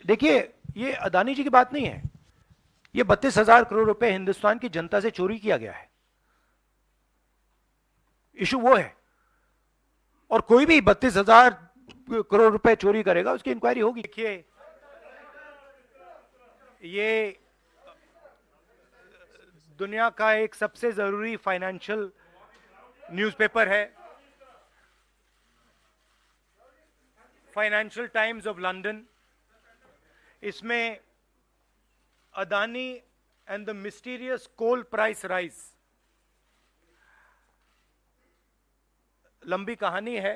देखिए, ये अदानी जी की बात नहीं है। ये 32,000 करोड़ रुपए हिंदुस्तान की जनता से चोरी किया गया है। इशू वो है। और कोई भी 32,000 करोड़ रुपए चोरी करेगा, उसकी इंक्वायरी होगी। देखिए, ये दुनिया का एक सबसे जरूरी फाइनेंशियल न्यूज़पेपर है। Financial Times of London. इसमें Adani and the mysterious coal price rise, लंबी कहानी है।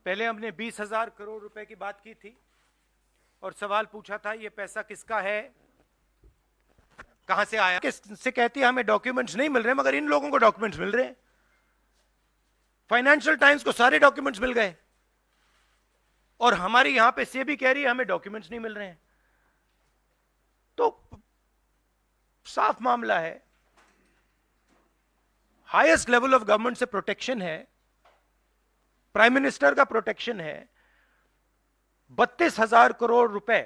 पहले हमने 20,000 करोड़ रुपए की बात की थी और सवाल पूछा था ये पैसा किसका है, कहां से आया। किससे कहती है हमें डॉक्यूमेंट्स नहीं मिल रहे, मगर इन लोगों को डॉक्यूमेंट्स मिल रहे हैं। फाइनेंशियल टाइम्स को सारे डॉक्यूमेंट्स मिल गए और हमारी यहां पे सेबी कह रही है हमें डॉक्यूमेंट्स नहीं मिल रहे हैं। तो साफ मामला है, हाईएस्ट लेवल ऑफ गवर्नमेंट से प्रोटेक्शन है, प्राइम मिनिस्टर का प्रोटेक्शन है। 32,000 करोड़ रुपए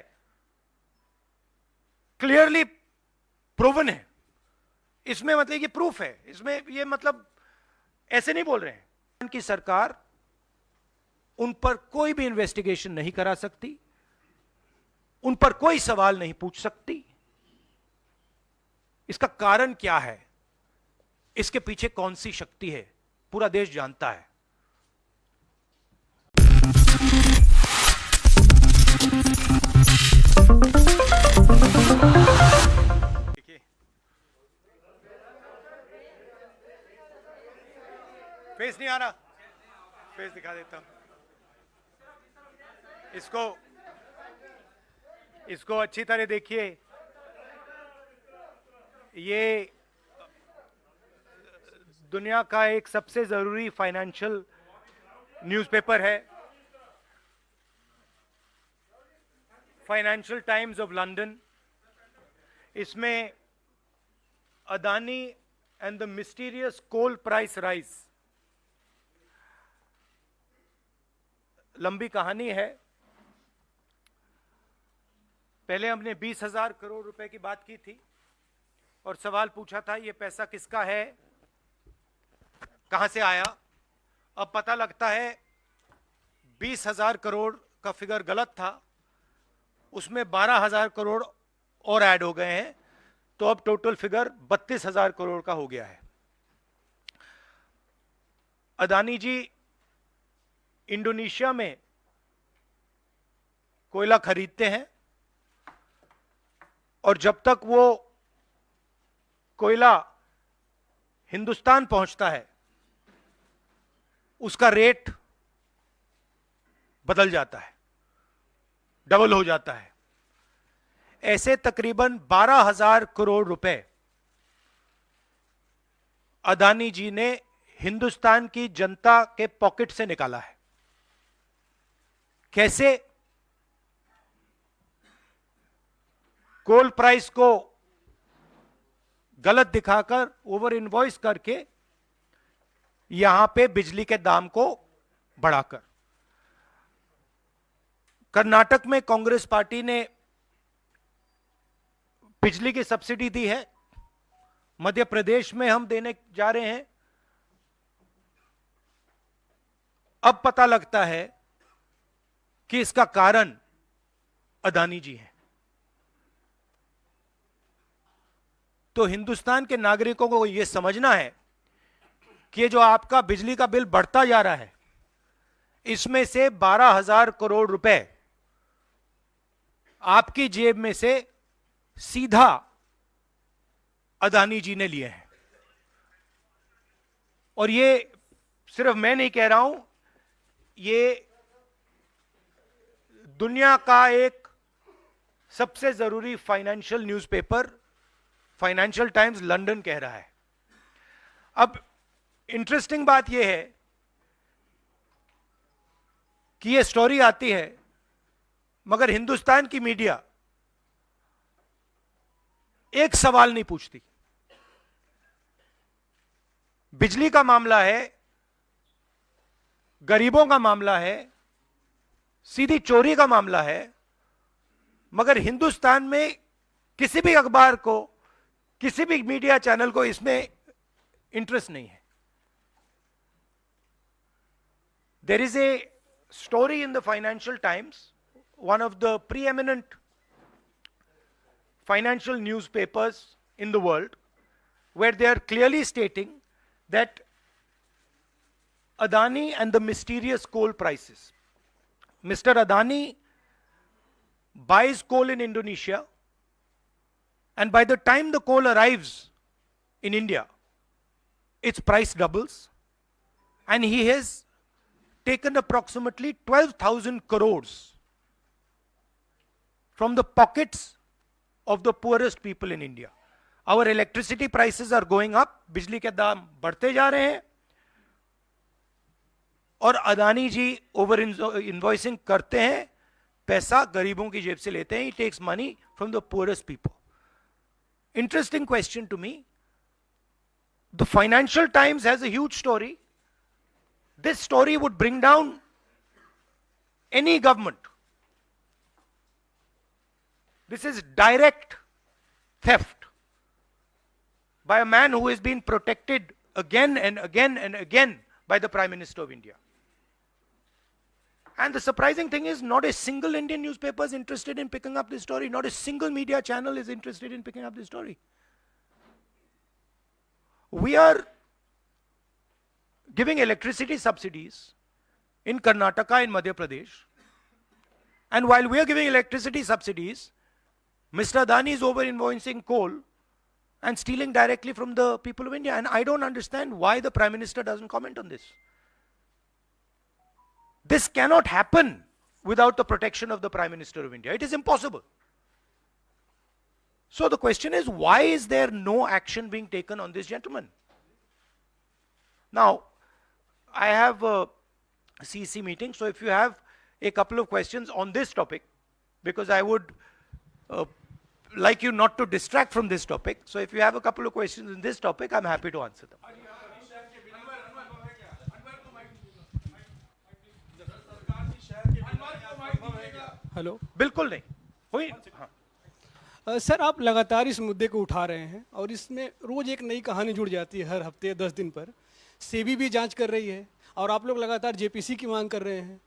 क्लियरली प्रूवन है। इसमें मतलब ये प्रूफ है, इसमें ये मतलब ऐसे नहीं बोल रहे हैं कि सरकार उन पर कोई भी इन्वेस्टिगेशन नहीं करा सकती, उन पर कोई सवाल नहीं पूछ सकती। इसका कारण क्या है, इसके पीछे कौन सी शक्ति है, पूरा देश जानता है। देखिए, फेस नहीं आ रहा, फेस दिखा देता हूं। इसको अच्छी तरह देखिए। ये दुनिया का एक सबसे जरूरी फाइनेंशियल न्यूज़पेपर है। Financial Times of London. इसमें Adani and the mysterious coal price rise, लंबी कहानी है। पहले हमने 20,000 करोड़ रुपए की बात की थी और सवाल पूछा था ये पैसा किसका है, कहां से आया। अब पता लगता है 20,000 करोड़ का फिगर गलत था, उसमें 12,000 करोड़ और ऐड हो गए हैं, तो अब टोटल फिगर 32,000 करोड़ का हो गया है। अदानी जी इंडोनेशिया में कोयला खरीदते हैं और जब तक वो कोयला हिंदुस्तान पहुंचता है उसका रेट बदल जाता है, डबल हो जाता है। ऐसे तकरीबन 12,000 करोड़ रुपए अदानी जी ने हिंदुस्तान की जनता के पॉकेट से निकाला है। कैसे? कोल प्राइस को गलत दिखाकर, ओवर इनवॉइस करके, यहां पे बिजली के दाम को बढ़ाकर। कर्नाटक में कांग्रेस पार्टी ने बिजली की सब्सिडी दी है, मध्य प्रदेश में हम देने जा रहे हैं। अब पता लगता है कि इसका कारण अदानी जी हैं। तो हिंदुस्तान के नागरिकों को यह समझना है कि जो आपका बिजली का बिल बढ़ता जा रहा है, इसमें से 12,000 करोड़ रुपए आपकी जेब में से सीधा अदानी जी ने लिए हैं। और ये सिर्फ मैं नहीं कह रहा हूं, ये दुनिया का एक सबसे जरूरी financial newspaper financial times London कह रहा है। अब इंटरेस्टिंग बात यह है कि यह स्टोरी आती है, मगर हिंदुस्तान की मीडिया एक सवाल नहीं पूछती। बिजली का मामला है, गरीबों का मामला है, सीधी चोरी का मामला है, मगर हिंदुस्तान में किसी भी अखबार को, किसी भी मीडिया चैनल को इसमें इंटरेस्ट नहीं है. There is a story in the Financial Times, one of the preeminent financial newspapers in the world, where they are clearly stating that Adani and the mysterious coal prices. Mr. Adani buys coal in Indonesia, and by the time the coal arrives in India, its price doubles, and he has taken approximately 12,000 crores from the pockets of the poorest people in India. Our electricity prices are going up, बिजली के दाम बढ़ते जा रहे हैं, और अदानी जी over invoicing करते हैं, पैसा गरीबों की जेब से लेते हैं. He takes money from the poorest people. Interesting question to me. The Financial Times has a huge story. This story would bring down any government. This is direct theft by a man who has been protected again and again and again by the Prime Minister of India. And the surprising thing is, not a single Indian newspaper is interested in picking up this story. Not a single media channel is interested in picking up this story. We are giving electricity subsidies in Karnataka, in Madhya Pradesh. And while we are giving electricity subsidies, Mr. Adani is over-invoicing coal and stealing directly from the people of India. And I don't understand why the Prime Minister doesn't comment on this. This cannot happen without the protection of the Prime Minister of India. It is impossible. So the question is, why is there no action being taken on this gentleman? Now, I have a CEC meeting, so if you have a couple of questions on this topic, because I would like you not to distract from this topic, so if you have a couple of questions in this topic, I'm happy to answer them. Hello. बिल्कुल नहीं हुई. Sir, आप लगातार इस मुद्दे को उठा रहे हैं और इसमें रोज एक नई कहानी जुड़ जाती है. हर हफ्ते 10 दिन पर सेबी भी जांच कर रही है और आप लोग लगातार जेपीसी की मांग कर रहे हैं.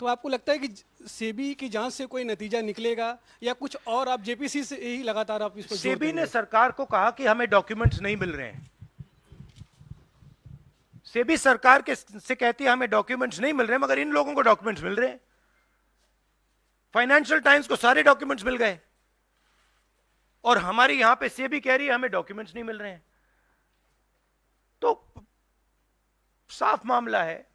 तो आपको लगता है कि सेबी की जांच से कोई नतीजा निकलेगा या कुछ और आप जेपीसी से ही लगातार आप इस पर? सेबी ने सरकार को कहा कि हमें डॉक्यूमेंट्स नहीं मिल रहे हैं. सेबी सरकार के से कहती है हमें डॉक्यूमेंट्स नहीं मिल रहे हैं, मगर इन लोगों को डॉक्यूमेंट्स मिल रहे हैं. फाइनेंशियल टाइम्स को सारे डॉक्यूमेंट्स मिल गए, और हमारी यहां पे सेबी कह रही है हमें डॉक्यूमेंट्स नहीं मिल रहे हैं. तो साफ मामला है,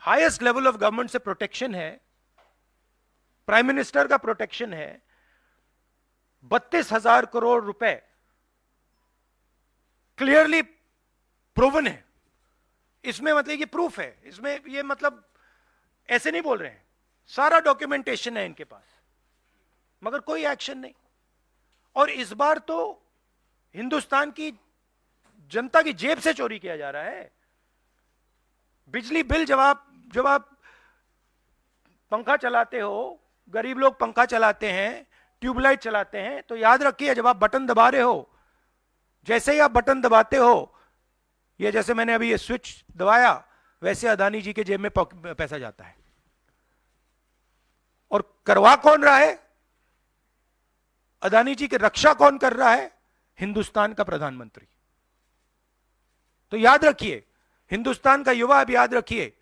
हाईएस्ट लेवल ऑफ गवर्नमेंट से प्रोटेक्शन है, प्राइम मिनिस्टर का प्रोटेक्शन है. 32,000 करोड़ रुपए क्लियरली प्रूवन है. इसमें मतलब ये प्रूफ है, इसमें ये मतलब ऐसे नहीं बोल रहे हैं, सारा डॉक्यूमेंटेशन है इनके पास, मगर कोई एक्शन नहीं. और इस बार तो हिंदुस्तान की जनता की जेब से चोरी किया जा रहा है. बिजली बिल जब आप पंखा चलाते हो, गरीब लोग पंखा चलाते हैं, ट्यूबलाइट चलाते हैं, तो याद रखिए जब आप बटन दबा रहे हो, जैसे ही आप बटन दबाते हो, ये जैसे मैंने अभी ये स्विच दबाया, वैसे अदानी जी के जेब में पैसा जाता है. और करवा कौन रहा है? अदानी जी की रक्षा कौन कर रहा है? हिंदुस्तान का प्रधानमंत्री. तो याद रखिए, हिंदुस्तान का युवा, अब याद रखिए,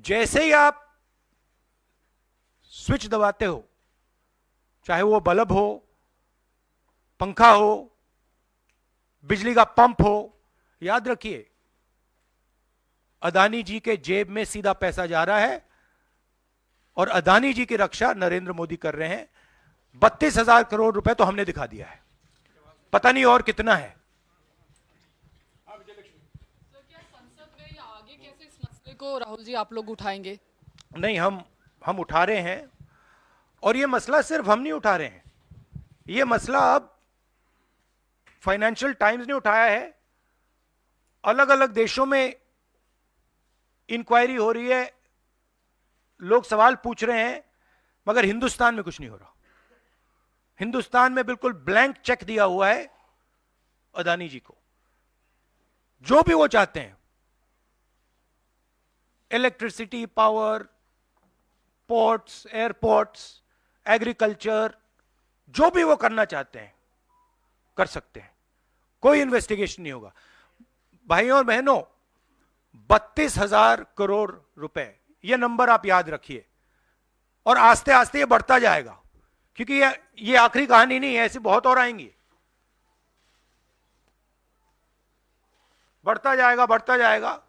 जैसे ही आप स्विच दबाते हो, चाहे वो बल्ब हो, पंखा हो, बिजली का पंप हो, याद रखिए अदानी जी के जेब में सीधा पैसा जा रहा है, और अदानी जी की रक्षा नरेंद्र मोदी कर रहे हैं. 32,000 करोड़ रुपए तो हमने दिखा दिया है, पता नहीं और कितना है. को राहुल जी आप लोग उठाएंगे? नहीं, हम उठा रहे हैं, और ये मसला सिर्फ हम नहीं उठा रहे हैं, ये मसला अब फाइनेंशियल टाइम्स ने उठाया है. अलग अलग देशों में इंक्वायरी हो रही है, लोग सवाल पूछ रहे हैं, मगर हिंदुस्तान में कुछ नहीं हो रहा। हिंदुस्तान में बिल्कुल ब्लैंक चेक दिया हुआ है अदानी जी को। जो भी वो चाहते हैं, electricity, power, ports, airports, agriculture, जो भी वो करना चाहते हैं कर सकते हैं, कोई इन्वेस्टिगेशन नहीं होगा। भाइयों और बहनों, 32,000 करोड़ रुपए, ये नंबर आप याद रखिए, और आस्ते आस्ते ये बढ़ता जाएगा, क्योंकि ये आखिरी कहानी नहीं है, ऐसी बहुत और आएंगी। बढ़ता जाएगा, बढ़ता जाएगा।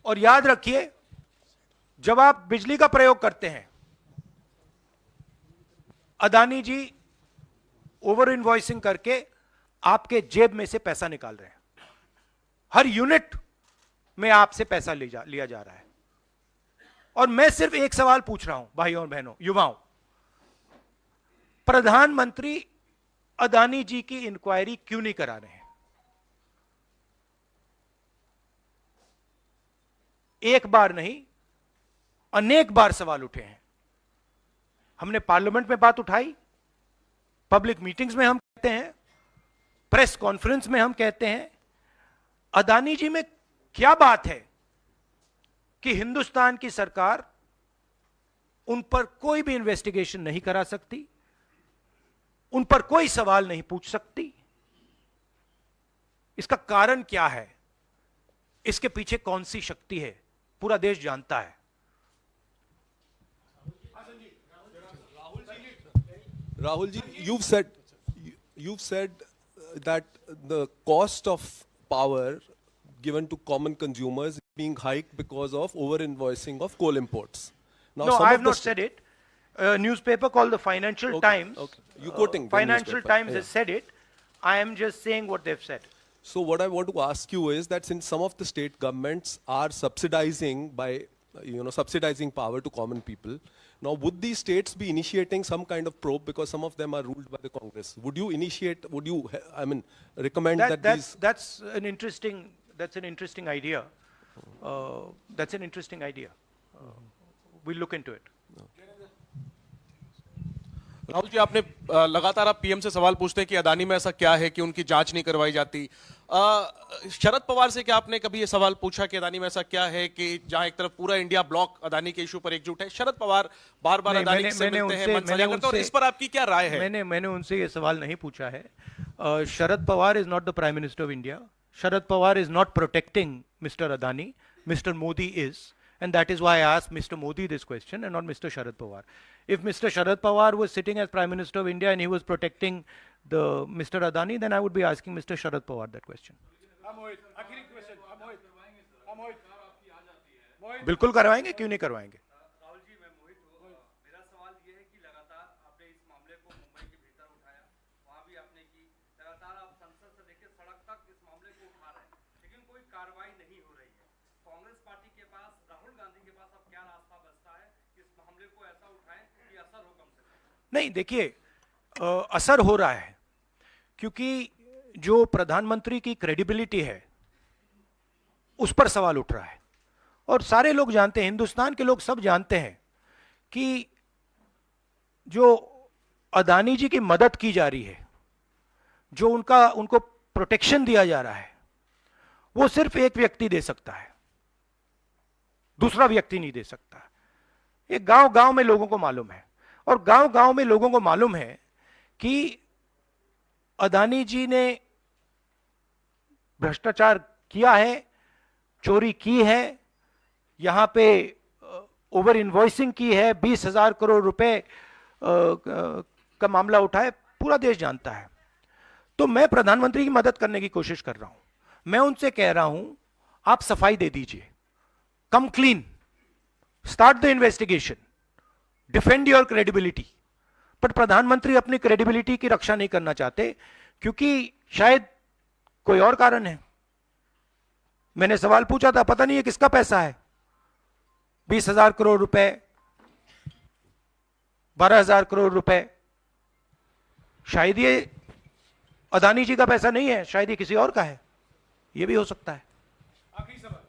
और याद रखिए, जब आप बिजली का प्रयोग करते हैं, अदानी जी ओवर इनवॉइसिंग करके आपके जेब में से पैसा निकाल रहे हैं। हर यूनिट में आपसे पैसा लिया जा रहा है। और मैं सिर्फ एक सवाल पूछ रहा हूं भाइयों और बहनों, युवाओं, प्रधानमंत्री अदानी जी की इंक्वायरी क्यों नहीं करा रहे हैं? एक बार नहीं, अनेक बार सवाल उठे हैं। हमने पार्लियामेंट में बात उठाई, पब्लिक मीटिंग्स में हम कहते हैं, प्रेस कॉन्फ्रेंस में हम कहते हैं, अदानी जी में क्या बात है कि हिंदुस्तान की सरकार उन पर कोई भी इन्वेस्टिगेशन नहीं करा सकती, उन पर कोई सवाल नहीं पूछ सकती? इसका कारण क्या है? इसके पीछे कौन सी शक्ति है? पूरा देश जानता है। Rahul ji, you've said that the cost of power given to common consumers is being hiked because of over-invoicing of coal imports. Now, No, some I of have the not said it. A newspaper called the Financial Times. Okay. You quoting the Financial newspaper, Times yeah. has said it. I am just saying what they've said. So what I want to ask you is that since some of the state governments are subsidizing subsidizing power to common people, now would these states be initiating some kind of probe, because some of them are ruled by the Congress? Would you recommend that these? That's an interesting idea. That's an interesting idea. We'll look into it. Rahul ji, आपने लगातार आप PM से सवाल पूछते हैं कि अदानी में ऐसा क्या है कि उनकी जांच नहीं करवाई जाती। शरद पवार से क्या आपने कभी ये सवाल पूछा कि अदानी में ऐसा क्या है कि जहां एक तरफ पूरा इंडिया ब्लॉक अदानी के इशू पर एकजुट है? शरद पवार बार बार अदानी से मिलते हैं, मनसाया करते हैं, और इस पर आपकी क्या राय है? मैंने उनसे ये सवाल नहीं पूछा है। Sharad Pawar is not the prime minister of India. Sharad Pawar is not protecting mister Adani. Mister Modi is. And that is why I asked Mr. Modi this question and not Mr. Sharad Pawar. If Mr. Sharad Pawar was sitting as Prime Minister of India and he was protecting the Mr. Adani, then I would be asking Mr. Sharad Pawar that question. बिल्कुल करवाएंगे, क्यों नहीं करवाएंगे? राहुल जी, मैं मोहित हूँ। मेरा सवाल ये है कि लगातार आपने इस मामले को मुंबई के भीतर उठाया, वहाँ भी आपने की, लगातार आप संसद से लेकर सड़क तक इस मामले को उठा रहे हैं, लेकिन कोई कार्रवाई नहीं हो रही है। कांग्रेस पार्टी के पास, राहुल गांधी के पास अब क्या रास्ता बचता है कि इस मामले को ऐसा उठाएं कि असर हो कम से कम? नहीं, देखिए, असर हो रहा है, क्योंकि जो प्रधानमंत्री की क्रेडिबिलिटी है उस पर सवाल उठ रहा है। और सारे लोग जानते हैं, हिंदुस्तान के लोग सब जानते हैं कि जो अदानी जी की मदद की जा रही है, जो उनको प्रोटेक्शन दिया जा रहा है, वो सिर्फ एक व्यक्ति दे सकता है, दूसरा व्यक्ति नहीं दे सकता। ये गांव गांव में लोगों को मालूम है, और गांव गांव में लोगों को मालूम है कि अदानी जी ने भ्रष्टाचार किया है, चोरी की है, यहां पे ओवर इनवॉइसिंग की है, 20,000 करोड़ रुपए का मामला उठा है, पूरा देश जानता है। तो मैं प्रधानमंत्री की मदद करने की कोशिश कर रहा हूं। मैं उनसे कह रहा हूं, आप सफाई दे दीजिए, कम clean, start the investigation, defend your credibility. But प्रधानमंत्री अपनी क्रेडिबिलिटी की रक्षा नहीं करना चाहते, क्योंकि शायद कोई और कारण है। मैंने सवाल पूछा था, पता नहीं है किसका पैसा है, 20,000 करोड़ रुपए, 12,000 करोड़ रुपए, शायद ये अदानी जी का पैसा नहीं है, शायद ये किसी और का है, ये भी हो सकता है। आखिरी सवाल,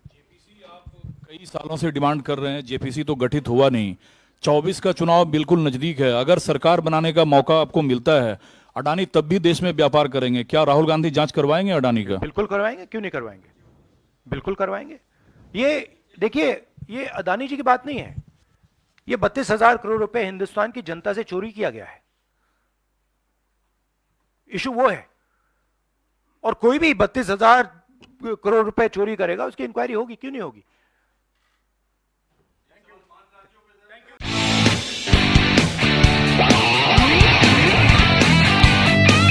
जेपीसी आप कई सालों से डिमांड कर रहे हैं, जेपीसी तो गठित हुआ नहीं, 24 का चुनाव बिल्कुल नजदीक है, अगर सरकार बनाने का मौका आपको मिलता है, अडानी तब भी देश में व्यापार करेंगे, क्या राहुल गांधी जांच करवाएंगे अडानी का? बिल्कुल करवाएंगे, क्यों नहीं करवाएंगे, बिल्कुल करवाएंगे। ये देखिए, ये अदानी जी की बात नहीं है, ये 32,000 करोड़ रुपए हिंदुस्तान की जनता से चोरी किया गया है, इशू वो है। और कोई भी 32,000 करोड़ रुपए चोरी करेगा, उसकी इंक्वायरी होगी, क्यों नहीं होगी?